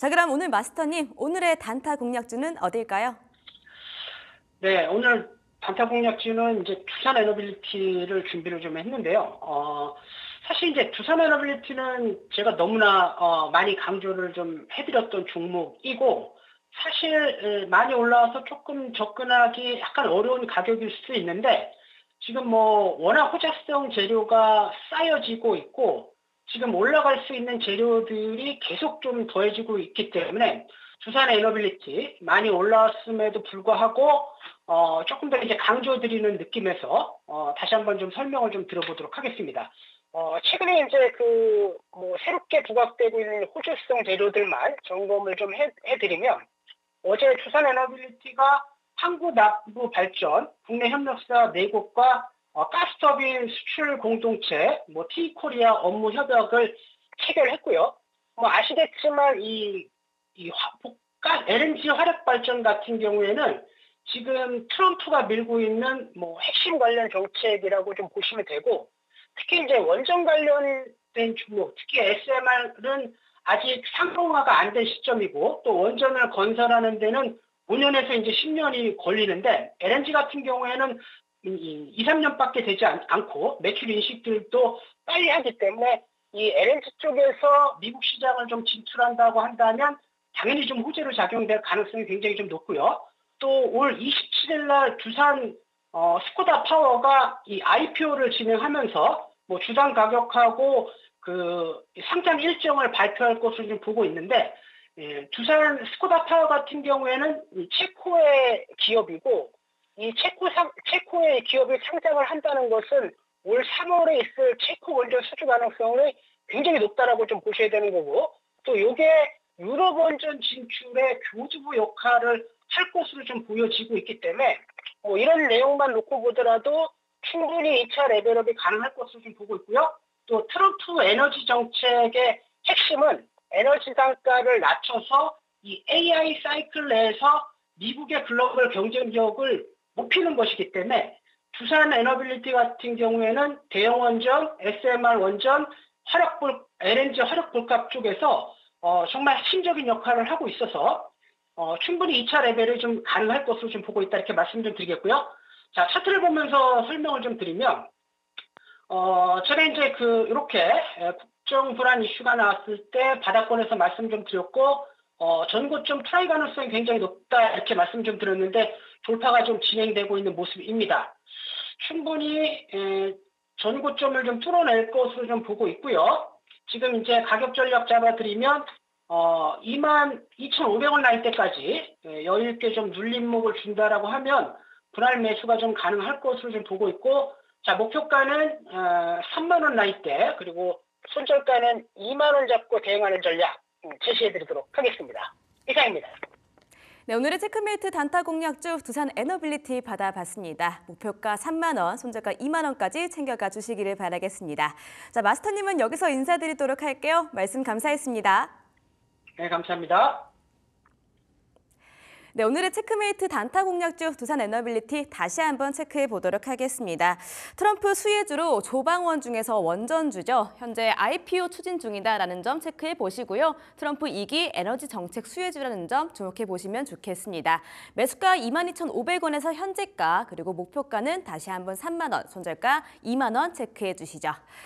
자, 그럼 오늘 마스터님, 오늘의 단타 공략주는 어딜까요? 네, 오늘 단타 공략지는 이제 두산 에너빌리티를 준비를 좀 했는데요. 사실 이제 두산 에너빌리티는 제가 너무나 많이 강조를 좀 해드렸던 종목이고, 사실 많이 올라와서 조금 접근하기 약간 어려운 가격일 수 있는데, 지금 뭐 워낙 호재성 재료가 쌓여지고 있고, 지금 올라갈 수 있는 재료들이 계속 좀 더해지고 있기 때문에, 두산 에너빌리티 많이 올라왔음에도 불구하고 조금 더 이제 강조드리는 느낌에서 다시 한번 좀 설명을 좀 들어보도록 하겠습니다. 최근에 이제 뭐 새롭게 부각되고 있는 호주성 재료들만 점검을 좀 해드리면, 어제 두산 에너빌리티가 항구납부 발전, 국내 협력사 4곳과 가스터빈 수출 공동체, 뭐 T코리아 업무 협약을 체결했고요. 뭐 아시겠지만 LNG 화력 발전 같은 경우에는 지금 트럼프가 밀고 있는 뭐 핵심 관련 정책이라고 좀 보시면 되고, 특히 이제 원전 관련된 종목, 특히 SMR은 아직 상용화가 안 된 시점이고, 또 원전을 건설하는 데는 5년에서 이제 10년이 걸리는데, LNG 같은 경우에는 2, 3년밖에 되지 않고 매출 인식들도 빨리 하기 때문에 이 LNG 쪽에서 미국 시장을 좀 진출한다고 한다면 당연히 좀 호재로 작용될 가능성이 굉장히 좀 높고요. 또 올 27일 날 두산 스코다 파워가 이 IPO를 진행하면서 뭐 주당 가격하고 그 상장 일정을 발표할 것으로 좀 보고 있는데, 두산 스코다 파워 같은 경우에는 체코의 기업이고, 이 체코의 기업이 상장을 한다는 것은 올 3월에 있을 체코 원전 수주 가능성이 굉장히 높다라고 좀 보셔야 되는 거고, 또 이게 유럽 원전 진출의 교두보 역할을 할 것으로 좀 보여지고 있기 때문에 뭐 이런 내용만 놓고 보더라도 충분히 2차 레벨업이 가능할 것으로 좀 보고 있고요. 또 트럼프 에너지 정책의 핵심은 에너지 단가를 낮춰서 이 AI 사이클 내에서 미국의 글로벌 경쟁력을 높이는 것이기 때문에 두산 에너빌리티 같은 경우에는 대형 원전, SMR 원전, LNG 화력 볼값 쪽에서 정말 핵심적인 역할을 하고 있어서 충분히 2차 레벨이 좀 가능할 것으로 좀 보고 있다, 이렇게 말씀 좀 드리겠고요. 자, 차트를 보면서 설명을 좀 드리면, 제가 이제 이렇게 국정 불안 이슈가 나왔을 때 바닥권에서 말씀 좀 드렸고, 전고점 트라이 가능성이 굉장히 높다, 이렇게 말씀 좀 드렸는데 돌파가 좀 진행되고 있는 모습입니다. 충분히 전고점을 좀 뚫어낼 것으로 좀 보고 있고요. 지금 이제 가격 전략 잡아드리면 22,500원 날 때까지 여유 있게 좀 눌림목을 준다라고 하면 분할 매수가 좀 가능할 것으로 좀 보고 있고, 자, 목표가는 3만 원 나이 때, 그리고 손절가는 2만 원 잡고 대응하는 전략 제시해드리도록 하겠습니다. 이상입니다. 네, 오늘의 체크메이트 단타 공략주 두산 에너빌리티 받아봤습니다. 목표가 3만 원, 손절가 2만 원까지 챙겨가 주시기를 바라겠습니다. 자, 마스터님은 여기서 인사드리도록 할게요. 말씀 감사했습니다. 네, 감사합니다. 네, 오늘의 체크메이트 단타 공략주 두산 에너빌리티 다시 한번 체크해 보도록 하겠습니다. 트럼프 수혜주로 조방원 중에서 원전주죠. 현재 IPO 추진 중이다라는 점 체크해 보시고요. 트럼프 2기 에너지 정책 수혜주라는 점 주목해 보시면 좋겠습니다. 매수가 22,500원에서 현재가, 그리고 목표가는 다시 한번 3만 원, 손절가 2만 원 체크해 주시죠.